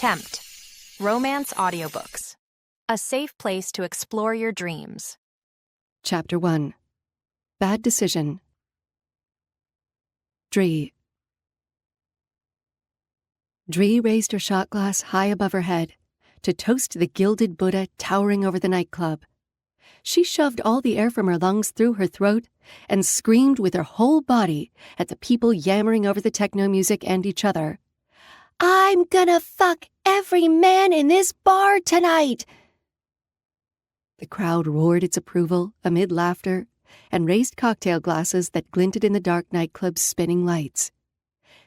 Tempt. Romance audiobooks. A safe place to explore your dreams. Chapter 1. Bad Decision. Dree raised her shot glass high above her head to toast the gilded Buddha towering over the nightclub. She shoved all the air from her lungs through her throat and screamed with her whole body at the people yammering over the techno music and each other. "I'm gonna fuck every man in this bar tonight!" The crowd roared its approval amid laughter and raised cocktail glasses that glinted in the dark nightclub's spinning lights.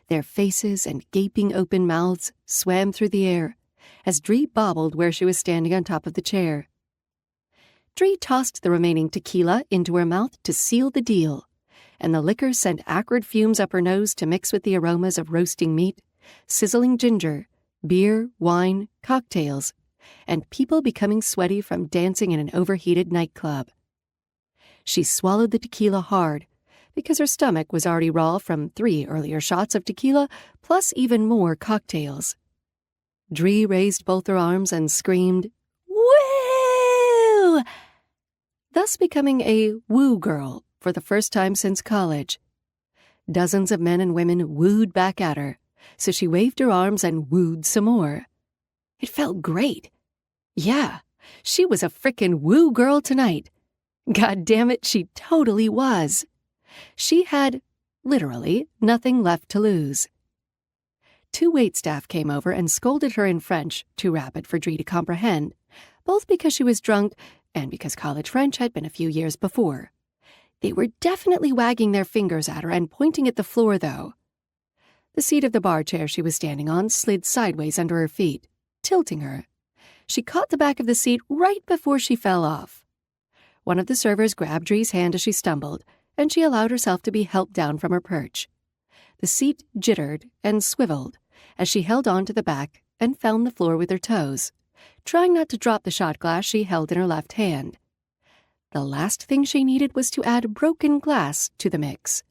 Their faces and gaping open mouths swam through the air as Dree bobbled where she was standing on top of the chair. Dree tossed the remaining tequila into her mouth to seal the deal, and the liquor sent acrid fumes up her nose to mix with the aromas of roasting meat, sizzling ginger, beer, wine, cocktails, and people becoming sweaty from dancing in an overheated nightclub. She swallowed the tequila hard, because her stomach was already raw from 3 earlier shots of tequila, plus even more cocktails. Dree raised both her arms and screamed, "Woo!" thus becoming a woo girl for the first time since college. Dozens of men and women wooed back at her, so she waved her arms and wooed some more. It felt great. Yeah, she was a frickin' woo girl tonight. God damn it, she totally was. She had, literally, nothing left to lose. 2 waitstaff came over and scolded her in French, too rapid for Dree to comprehend, both because she was drunk and because college French had been a few years before. They were definitely wagging their fingers at her and pointing at the floor, though. The seat of the bar chair she was standing on slid sideways under her feet, tilting her. She caught the back of the seat right before she fell off. One of the servers grabbed Dree's hand as she stumbled, and she allowed herself to be helped down from her perch. The seat jittered and swiveled as she held on to the back and found the floor with her toes, trying not to drop the shot glass she held in her left hand. The last thing she needed was to add broken glass to the mix.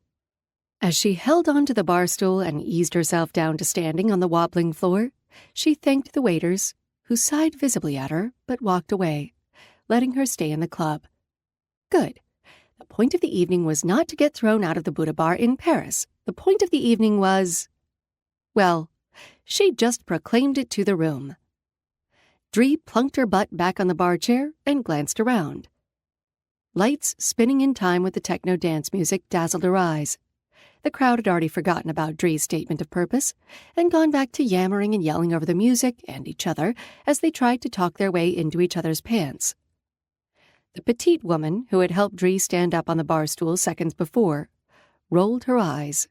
As she held on to the bar stool and eased herself down to standing on the wobbling floor, she thanked the waiters, who sighed visibly at her but walked away, letting her stay in the club. Good. The point of the evening was not to get thrown out of the Buddha bar in Paris. The point of the evening was, well, she just proclaimed it to the room. Dree plunked her butt back on the bar chair and glanced around. Lights spinning in time with the techno dance music dazzled her eyes. The crowd had already forgotten about Dree's statement of purpose and gone back to yammering and yelling over the music and each other as they tried to talk their way into each other's pants. The petite woman who had helped Dree stand up on the bar stool seconds before rolled her eyes.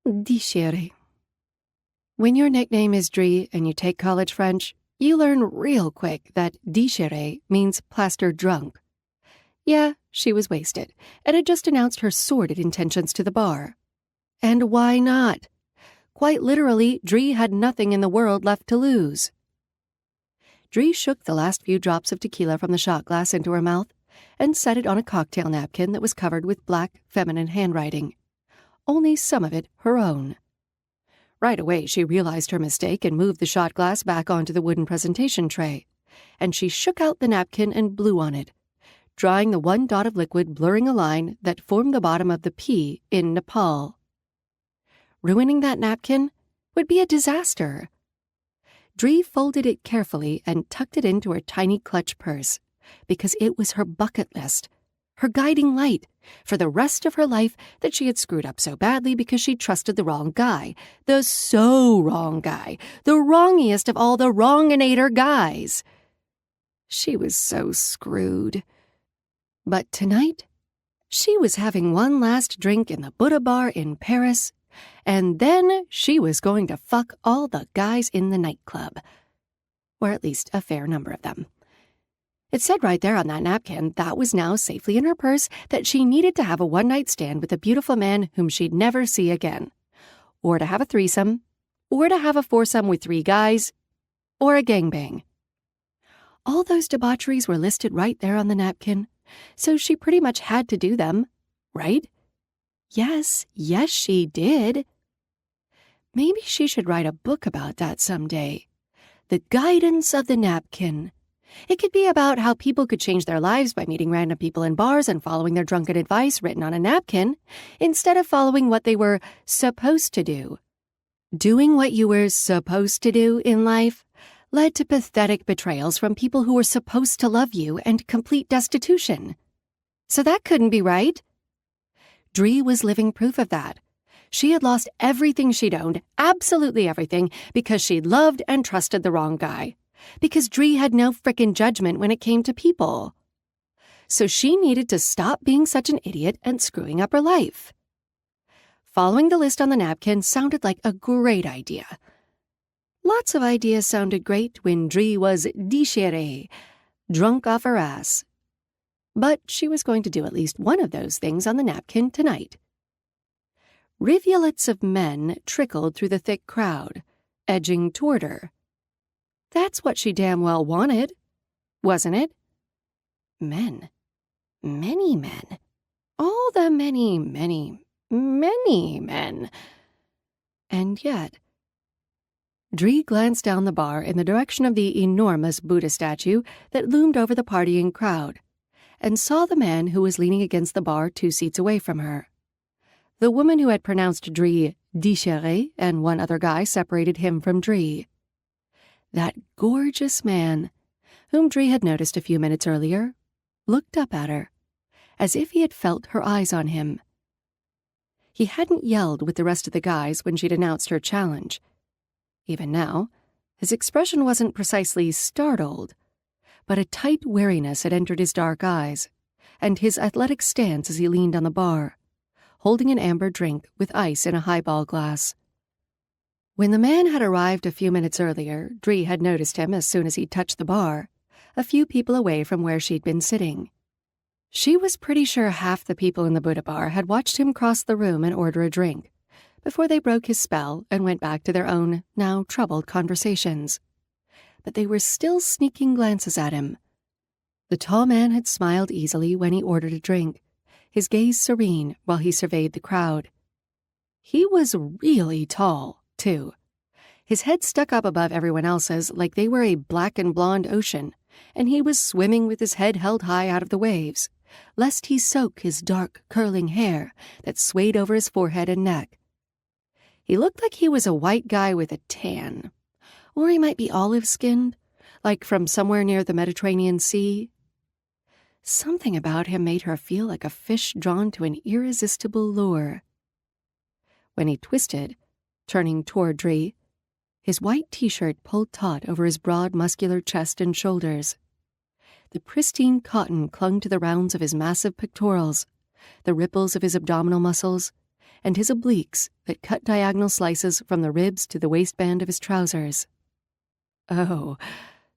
"Déchiré." When your nickname is Dree and you take college French, you learn real quick that déchiré means plastered drunk. Yeah, she was wasted and had just announced her sordid intentions to the bar. And why not? Quite literally, Dree had nothing in the world left to lose. Dree shook the last few drops of tequila from the shot glass into her mouth and set it on a cocktail napkin that was covered with black, feminine handwriting. Only some of it her own. Right away, she realized her mistake and moved the shot glass back onto the wooden presentation tray, and she shook out the napkin and blew on it, drawing the one dot of liquid blurring a line that formed the bottom of the P in Nepal. Ruining that napkin would be a disaster. Dree folded it carefully and tucked it into her tiny clutch purse, because it was her bucket list, her guiding light, for the rest of her life that she had screwed up so badly because she trusted the wrong guy, the so wrong guy, the wrongiest of all the wronginator guys. She was so screwed. But tonight, she was having one last drink in the Buddha bar in Paris, and then she was going to fuck all the guys in the nightclub. Or at least a fair number of them. It said right there on that napkin that was now safely in her purse that she needed to have a one-night stand with a beautiful man whom she'd never see again. Or to have a threesome. Or to have a foursome with 3 guys. Or a gangbang. All those debaucheries were listed right there on the napkin, so she pretty much had to do them, right? Yes, she did. Maybe she should write a book about that someday. The guidance of the napkin. It could be about how people could change their lives by meeting random people in bars and following their drunken advice written on a napkin, instead of following what they were supposed to do. Doing what you were supposed to do in life led to pathetic betrayals from people who were supposed to love you and complete destitution. So that couldn't be right. Dree was living proof of that. She had lost everything she'd owned, absolutely everything, because she'd loved and trusted the wrong guy. Because Dree had no frickin' judgment when it came to people. So she needed to stop being such an idiot and screwing up her life. Following the list on the napkin sounded like a great idea. Lots of ideas sounded great when Dree was déchirée, drunk off her ass. But she was going to do at least one of those things on the napkin tonight. Rivulets of men trickled through the thick crowd, edging toward her. That's what she damn well wanted, wasn't it? Men. Many men. All the many, many, many men. And yet, Dree glanced down the bar in the direction of the enormous Buddha statue that loomed over the partying crowd, and saw the man who was leaning against the bar 2 seats away from her. The woman who had pronounced Dree déchirée and one other guy separated him from Dree. That gorgeous man, whom Dree had noticed a few minutes earlier, looked up at her, as if he had felt her eyes on him. He hadn't yelled with the rest of the guys when she'd announced her challenge. Even now, his expression wasn't precisely startled, but a tight wariness had entered his dark eyes, and his athletic stance as he leaned on the bar, holding an amber drink with ice in a highball glass. When the man had arrived a few minutes earlier, Dree had noticed him as soon as he touched the bar, a few people away from where she'd been sitting. She was pretty sure half the people in the Buddha bar had watched him cross the room and order a drink, before they broke his spell and went back to their own, now troubled conversations. But they were still sneaking glances at him. The tall man had smiled easily when he ordered a drink, his gaze serene while he surveyed the crowd. He was really tall, too. His head stuck up above everyone else's like they were a black and blonde ocean, and he was swimming with his head held high out of the waves, lest he soak his dark, curling hair that swayed over his forehead and neck. He looked like he was a white guy with a tan, or he might be olive-skinned, like from somewhere near the Mediterranean Sea. Something about him made her feel like a fish drawn to an irresistible lure. When he twisted, turning toward Dree, his white t-shirt pulled taut over his broad, muscular chest and shoulders. The pristine cotton clung to the rounds of his massive pectorals, the ripples of his abdominal muscles, and his obliques that cut diagonal slices from the ribs to the waistband of his trousers. Oh,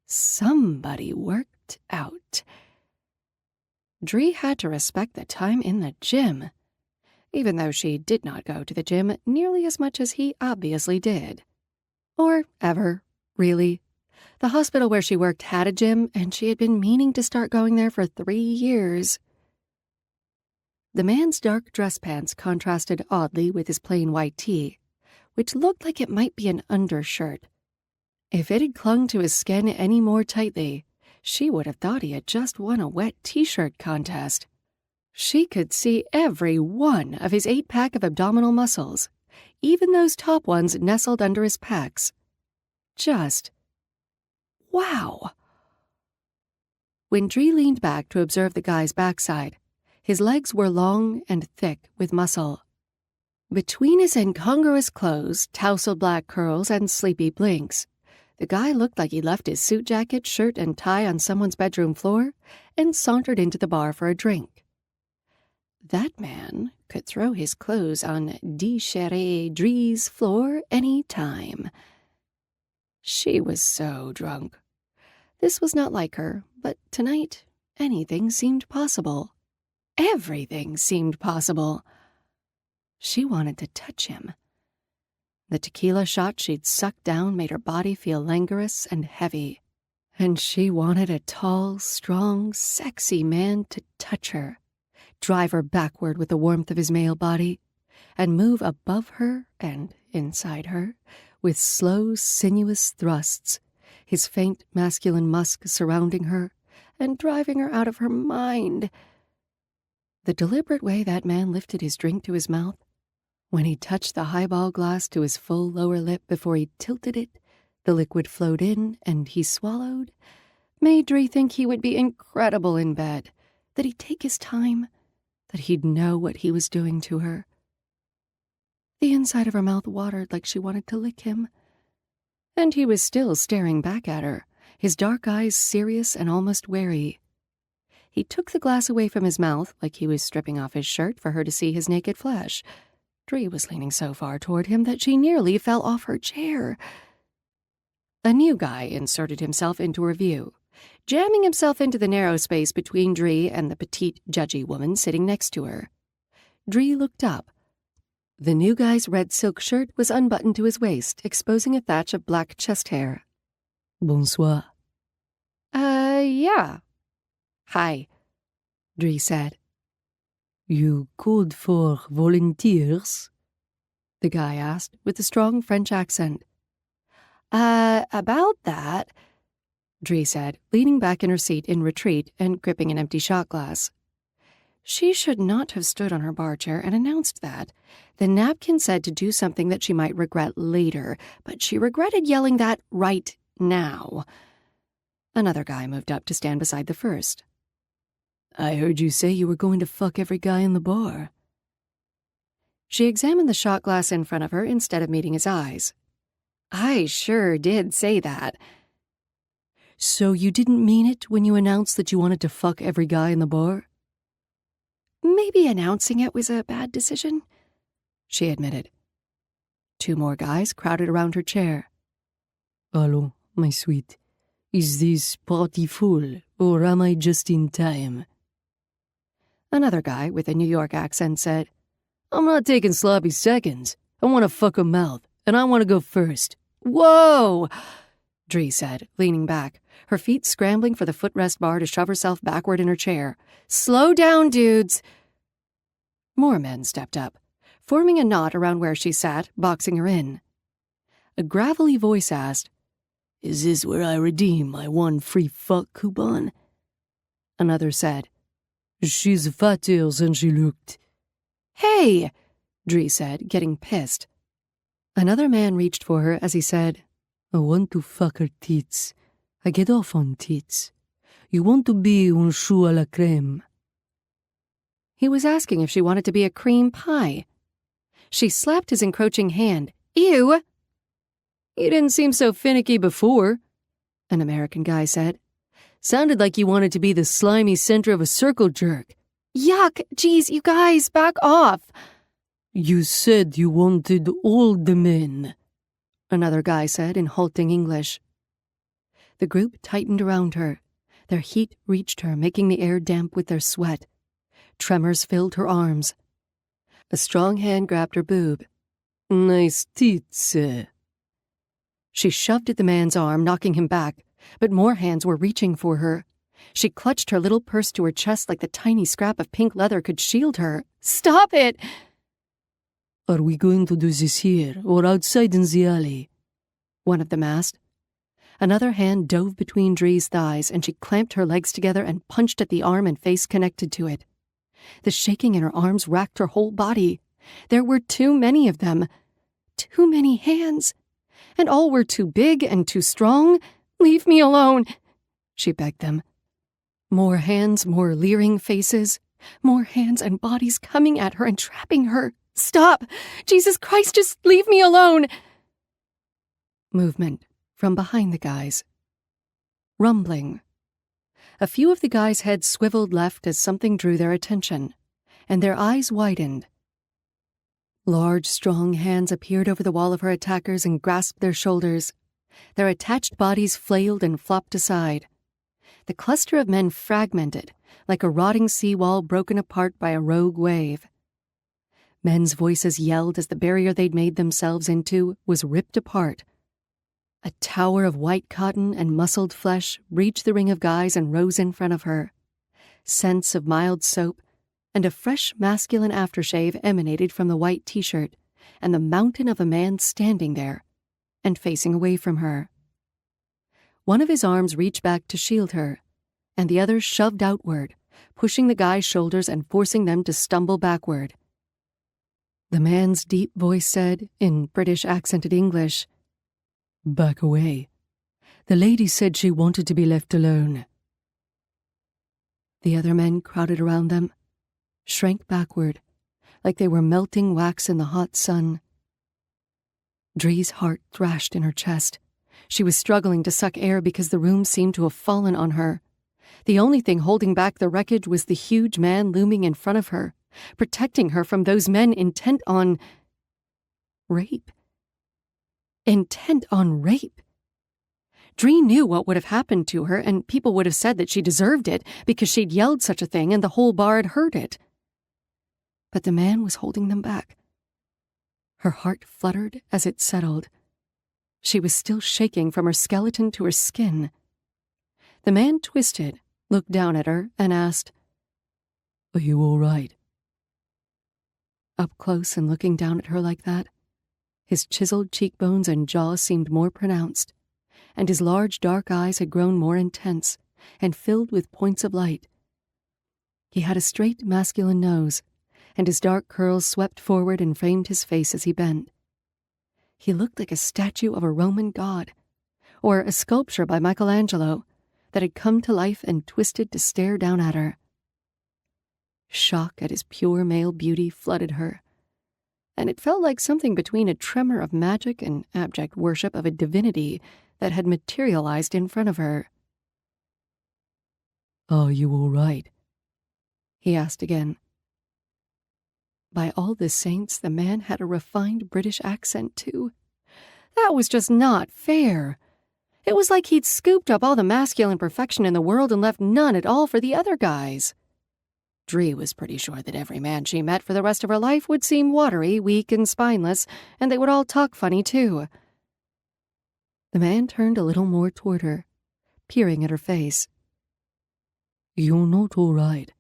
somebody worked out. Dree had to respect the time in the gym, even though she did not go to the gym nearly as much as he obviously did. Or ever, really. The hospital where she worked had a gym, and she had been meaning to start going there for 3 years. The man's dark dress pants contrasted oddly with his plain white tee, which looked like it might be an undershirt. If it had clung to his skin any more tightly, she would have thought he had just won a wet t-shirt contest. She could see every one of his 8-pack of abdominal muscles, even those top ones nestled under his pecs. Just wow. When Dree leaned back to observe the guy's backside, his legs were long and thick with muscle. Between his incongruous clothes, tousled black curls, and sleepy blinks, the guy looked like he left his suit jacket, shirt, and tie on someone's bedroom floor and sauntered into the bar for a drink. That man could throw his clothes on déchirée Dree's floor any time. She was so drunk. This was not like her, but tonight anything seemed possible. Everything seemed possible. She wanted to touch him. The tequila shot she'd sucked down made her body feel languorous and heavy, and she wanted a tall, strong, sexy man to touch her, drive her backward with the warmth of his male body, and move above her and inside her with slow, sinuous thrusts, his faint masculine musk surrounding her and driving her out of her mind. The deliberate way that man lifted his drink to his mouth, when he touched the highball glass to his full lower lip before he tilted it, the liquid flowed in and he swallowed, made Dree think he would be incredible in bed, that he'd take his time, that he'd know what he was doing to her. The inside of her mouth watered like she wanted to lick him. And he was still staring back at her, his dark eyes serious and almost wary. He took the glass away from his mouth like he was stripping off his shirt for her to see his naked flesh. Dree was leaning so far toward him that she nearly fell off her chair. A new guy inserted himself into her view, jamming himself into the narrow space between Dree and the petite, judgy woman sitting next to her. Dree looked up. The new guy's red silk shirt was unbuttoned to his waist, exposing a thatch of black chest hair. Bonsoir. Yeah. Hi, Dree said. You called for volunteers? The guy asked, with a strong French accent. About that, Dree said, leaning back in her seat in retreat and gripping an empty shot glass. She should not have stood on her bar chair and announced that. The napkin said to do something that she might regret later, but she regretted yelling that right now. Another guy moved up to stand beside the first. I heard you say you were going to fuck every guy in the bar. She examined the shot glass in front of her instead of meeting his eyes. I sure did say that. So you didn't mean it when you announced that you wanted to fuck every guy in the bar? Maybe announcing it was a bad decision, she admitted. Two more guys crowded around her chair. Allô, my sweet. Is this party full, or am I just in time? Another guy with a New York accent said, I'm not taking sloppy seconds. I want to fuck a mouth, and I want to go first. Whoa! Dree said, leaning back, her feet scrambling for the footrest bar to shove herself backward in her chair. Slow down, dudes! More men stepped up, forming a knot around where she sat, boxing her in. A gravelly voice asked, Is this where I redeem my one free fuck coupon? Another said, She's fatter than she looked. Hey! Dree said, getting pissed. Another man reached for her as he said, I want to fuck her tits. I get off on tits. You want to be un chou à la crème. He was asking if she wanted to be a cream pie. She slapped his encroaching hand. Ew! You didn't seem so finicky before, an American guy said. Sounded like you wanted to be the slimy center of a circle jerk. Yuck! Geez, you guys, back off! You said you wanted all the men, another guy said in halting English. The group tightened around her. Their heat reached her, making the air damp with their sweat. Tremors filled her arms. A strong hand grabbed her boob. Nice tits. She shoved at the man's arm, knocking him back, but more hands were reaching for her. She clutched her little purse to her chest like the tiny scrap of pink leather could shield her. Stop it! Are we going to do this here or outside in the alley? One of them asked. Another hand dove between Dree's thighs, and she clamped her legs together and punched at the arm and face connected to it. The shaking in her arms racked her whole body. There were too many of them. Too many hands. And all were too big and too strong. Leave me alone, she begged them. More hands, more leering faces. More hands and bodies coming at her and trapping her. Stop! Jesus Christ, just leave me alone! Movement from behind the guys. Rumbling. A few of the guys' heads swiveled left as something drew their attention, and their eyes widened. Large, strong hands appeared over the wall of her attackers and grasped their shoulders. Their attached bodies flailed and flopped aside. The cluster of men fragmented, like a rotting seawall broken apart by a rogue wave. Men's voices yelled as the barrier they'd made themselves into was ripped apart. A tower of white cotton and muscled flesh reached the ring of guys and rose in front of her. Scents of mild soap and a fresh masculine aftershave emanated from the white t-shirt and the mountain of a man standing there and facing away from her. One of his arms reached back to shield her, and the other shoved outward, pushing the guy's shoulders and forcing them to stumble backward. The man's deep voice said, in British accented English, "Back away. The lady said she wanted to be left alone." The other men crowded around them, shrank backward, like they were melting wax in the hot sun. Dree's heart thrashed in her chest. She was struggling to suck air because the room seemed to have fallen on her. The only thing holding back the wreckage was the huge man looming in front of her, protecting her from those men intent on rape. Intent on rape. Dree knew what would have happened to her, and people would have said that she deserved it because she'd yelled such a thing and the whole bar had heard it. But the man was holding them back. Her heart fluttered as it settled. She was still shaking from her skeleton to her skin. The man twisted, looked down at her, and asked, "Are you all right?" Up close and looking down at her like that, his chiseled cheekbones and jaw seemed more pronounced, and his large dark eyes had grown more intense and filled with points of light. He had a straight masculine nose, and his dark curls swept forward and framed his face as he bent. He looked like a statue of a Roman god, or a sculpture by Michelangelo that had come to life and twisted to stare down at her. Shock at his pure male beauty flooded her, and it felt like something between a tremor of magic and abject worship of a divinity that had materialized in front of her. "Are you all right?" he asked again. By all the saints, the man had a refined British accent, too. That was just not fair. It was like he'd scooped up all the masculine perfection in the world and left none at all for the other guys. Dree was pretty sure that every man she met for the rest of her life would seem watery, weak, and spineless, and they would all talk funny, too. The man turned a little more toward her, peering at her face. "You're not all right.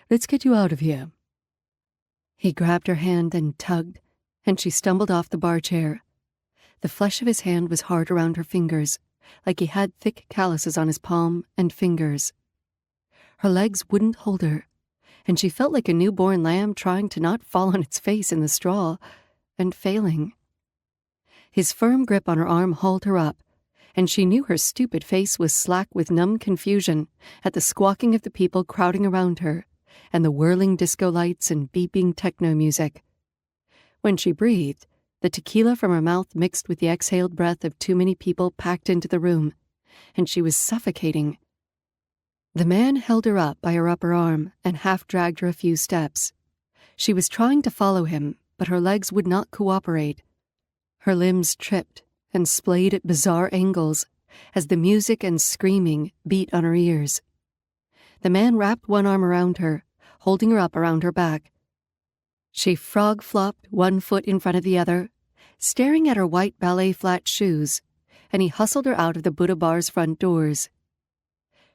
Let's get you out of here." He grabbed her hand and tugged, and she stumbled off the bar chair. The flesh of his hand was hard around her fingers, like he had thick calluses on his palm and fingers. Her legs wouldn't hold her, and she felt like a newborn lamb trying to not fall on its face in the straw, and failing. His firm grip on her arm hauled her up, and she knew her stupid face was slack with numb confusion at the squawking of the people crowding around her, and the whirling disco lights and beeping techno music. When she breathed, the tequila from her mouth mixed with the exhaled breath of too many people packed into the room, and she was suffocating. The man held her up by her upper arm and half-dragged her a few steps. She was trying to follow him, but her legs would not cooperate. Her limbs tripped and splayed at bizarre angles as the music and screaming beat on her ears. The man wrapped one arm around her, holding her up around her back. She frog-flopped 1 foot in front of the other, staring at her white ballet flat shoes, and he hustled her out of the Buddha bar's front doors.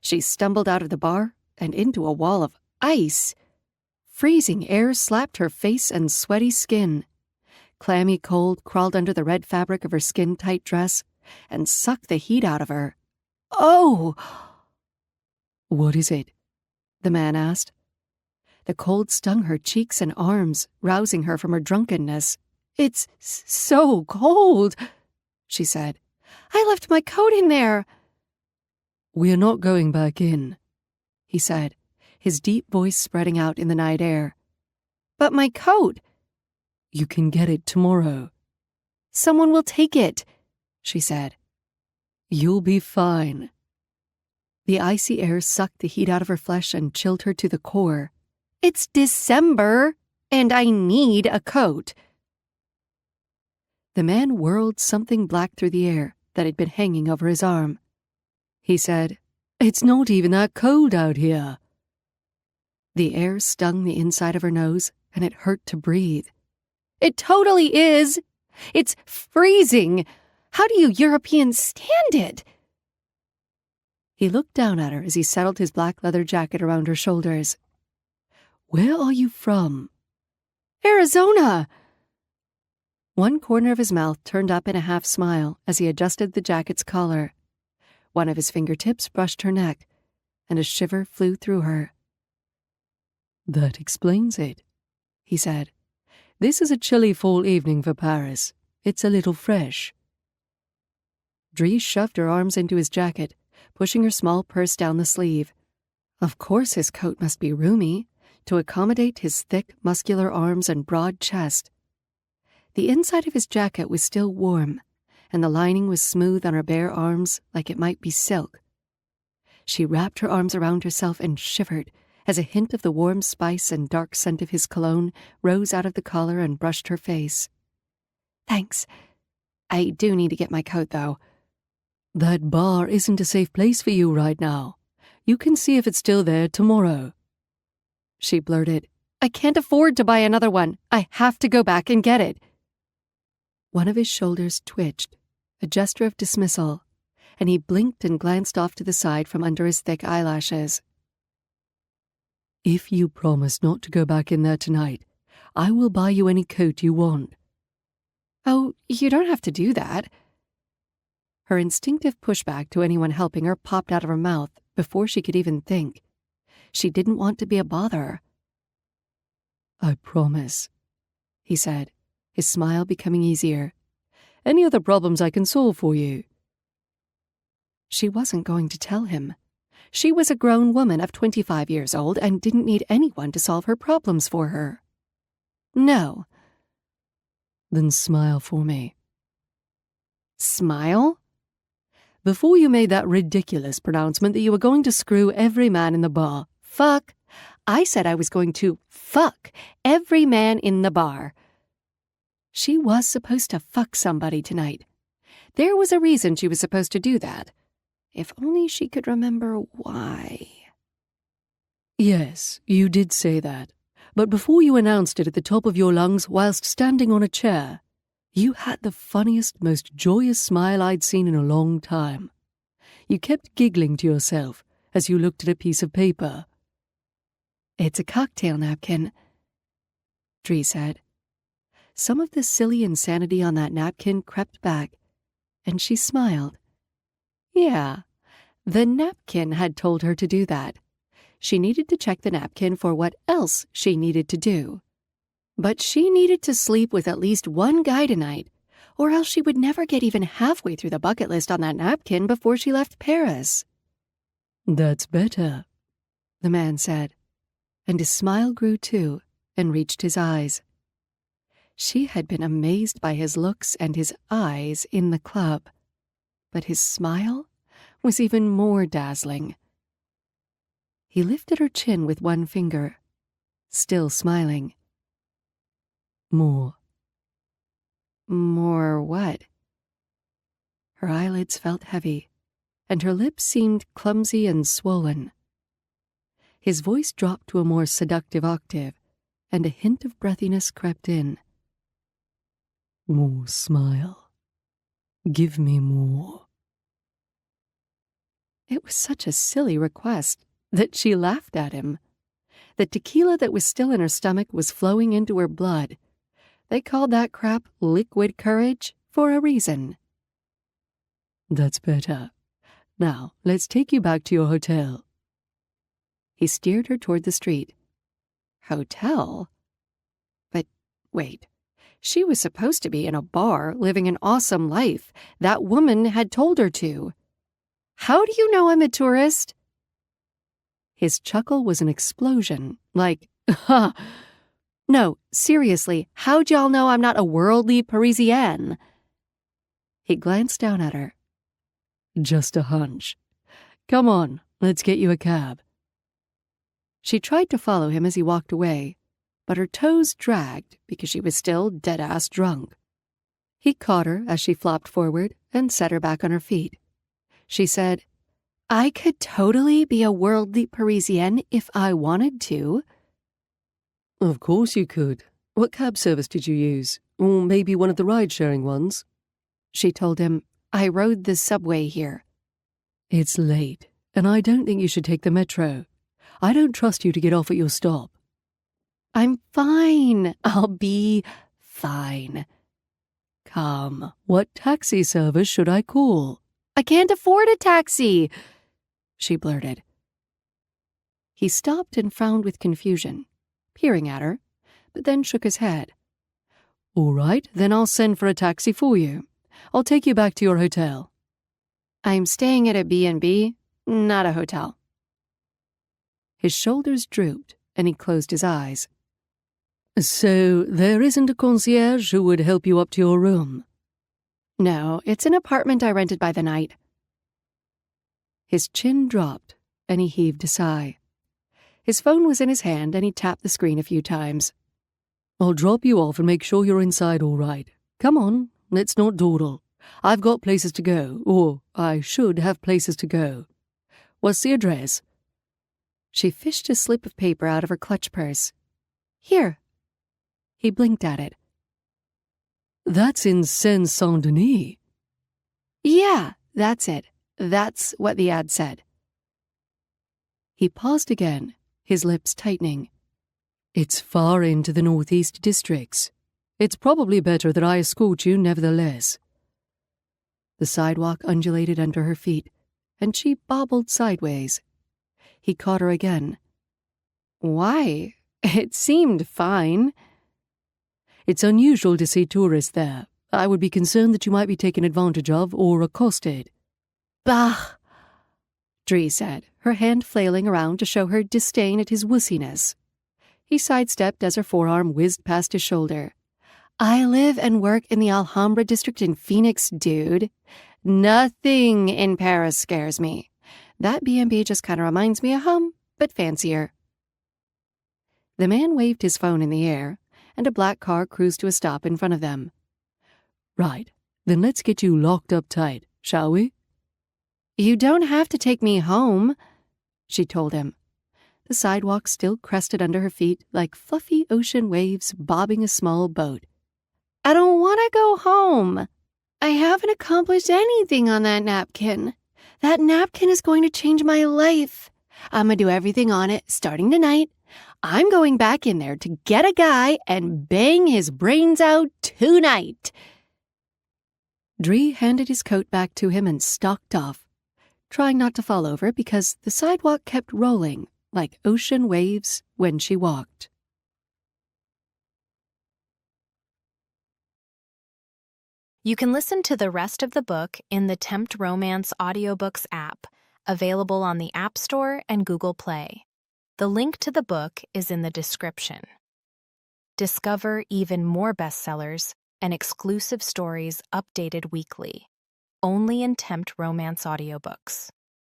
She stumbled out of the bar and into a wall of ice. Freezing air slapped her face and sweaty skin. Clammy cold crawled under the red fabric of her skin-tight dress and sucked the heat out of her. "Oh!" "What is it?" the man asked. The cold stung her cheeks and arms, rousing her from her drunkenness. "It's so cold," she said. "I left my coat in there." "We're not going back in," he said, his deep voice spreading out in the night air. "But my coat." "You can get it tomorrow." "Someone will take it," she said. "You'll be fine." The icy air sucked the heat out of her flesh and chilled her to the core. "It's December, and I need a coat." The man whirled something black through the air that had been hanging over his arm. He said, "It's not even that cold out here." The air stung the inside of her nose, and it hurt to breathe. "It totally is. It's freezing. How do you Europeans stand it?" He looked down at her as he settled his black leather jacket around her shoulders. "Where are you from?" "Arizona." One corner of his mouth turned up in a half smile as he adjusted the jacket's collar. One of his fingertips brushed her neck, and a shiver flew through her. "That explains it," he said. "This is a chilly fall evening for Paris. It's a little fresh." Dree shoved her arms into his jacket, pushing her small purse down the sleeve. Of course his coat must be roomy, to accommodate his thick, muscular arms and broad chest. The inside of his jacket was still warm, and the lining was smooth on her bare arms like it might be silk. She wrapped her arms around herself and shivered as a hint of the warm spice and dark scent of his cologne rose out of the collar and brushed her face. "Thanks. I do need to get my coat, though." "That bar isn't a safe place for you right now. You can see if it's still there tomorrow." She blurted, "I can't afford to buy another one. I have to go back and get it." One of his shoulders twitched, a gesture of dismissal, and he blinked and glanced off to the side from under his thick eyelashes. "If you promise not to go back in there tonight, I will buy you any coat you want." "Oh, you don't have to do that." Her instinctive pushback to anyone helping her popped out of her mouth before she could even think. She didn't want to be a bother. "I promise," he said, his smile becoming easier. "Any other problems I can solve for you?" She wasn't going to tell him. She was a grown woman of 25 years old and didn't need anyone to solve her problems for her. No. "Then smile for me." "Smile?" "Before you made that ridiculous pronouncement that you were going to screw every man in the bar." "Fuck. I said I was going to fuck every man in the bar." She was supposed to fuck somebody tonight. There was a reason she was supposed to do that. If only she could remember why. "Yes, you did say that. But before you announced it at the top of your lungs whilst standing on a chair, you had the funniest, most joyous smile I'd seen in a long time. You kept giggling to yourself as you looked at a piece of paper." "It's a cocktail napkin," Dree said. Some of the silly insanity on that napkin crept back, and she smiled. Yeah, the napkin had told her to do that. She needed to check the napkin for what else she needed to do. But she needed to sleep with at least one guy tonight, or else she would never get even halfway through the bucket list on that napkin before she left Paris. "That's better," the man said, and his smile grew too and reached his eyes. She had been amazed by his looks and his eyes in the club, but his smile was even more dazzling. He lifted her chin with one finger, still smiling. "More." "More what?" Her eyelids felt heavy, and her lips seemed clumsy and swollen. His voice dropped to a more seductive octave, and a hint of breathiness crept in. "More smile. Give me more." It was such a silly request that she laughed at him. The tequila that was still in her stomach was flowing into her blood. They called that crap liquid courage for a reason. "That's better. Now, let's take you back to your hotel." He steered her toward the street. Hotel? But wait, she was supposed to be in a bar living an awesome life. That woman had told her to. "How do you know I'm a tourist?" His chuckle was an explosion, like, ha! "No, seriously, how'd y'all know I'm not a worldly Parisienne?" He glanced down at her. "Just a hunch. Come on, let's get you a cab." She tried to follow him as he walked away, but her toes dragged because she was still dead-ass drunk. He caught her as she flopped forward and set her back on her feet. She said, "I could totally be a worldly Parisienne if I wanted to." "Of course you could. What cab service did you use? Or maybe one of the ride-sharing ones?" She told him, "I rode the subway here." "It's late, and I don't think you should take the metro. I don't trust you to get off at your stop." "I'm fine. I'll be fine." "Come, what taxi service should I call?" I can't afford a taxi, she blurted. He stopped and frowned with confusion, peering at her, but then shook his head. All right, then I'll send for a taxi for you. I'll take you back to your hotel. I'm staying at a B&B, not a hotel. His shoulders drooped, and he closed his eyes. So there isn't a concierge who would help you up to your room? No, it's an apartment I rented by the night. His chin dropped, and he heaved a sigh. His phone was in his hand, and he tapped the screen a few times. I'll drop you off and make sure you're inside all right. Come on, let's not dawdle. I've got places to go, or I should have places to go. What's the address? She fished a slip of paper out of her clutch purse. Here. He blinked at it. That's in Seine-Saint-Denis. Yeah, that's it. That's what the ad said. He paused again, his lips tightening. It's far into the northeast districts. It's probably better that I escort you nevertheless. The sidewalk undulated under her feet, and she bobbled sideways. He caught her again. Why? It seemed fine. It's unusual to see tourists there. I would be concerned that you might be taken advantage of or accosted. Bah! Dree said, her hand flailing around to show her disdain at his wussiness. He sidestepped as her forearm whizzed past his shoulder. I live and work in the Alhambra district in Phoenix, dude. Nothing in Paris scares me. That B&B just kind of reminds me of home, but fancier. The man waved his phone in the air, and a black car cruised to a stop in front of them. Right, then let's get you locked up tight, shall we? You don't have to take me home, she told him. The sidewalk still crested under her feet like fluffy ocean waves bobbing a small boat. I don't want to go home. I haven't accomplished anything on that napkin. That napkin is going to change my life. I'm going to do everything on it starting tonight. I'm going back in there to get a guy and bang his brains out tonight. Dree handed his coat back to him and stalked off, trying not to fall over because the sidewalk kept rolling like ocean waves when she walked. You can listen to the rest of the book in the Tempt Romance audiobooks app, available on the App Store and Google Play. The link to the book is in the description. Discover even more bestsellers and exclusive stories updated weekly, only in Tempt Romance audiobooks.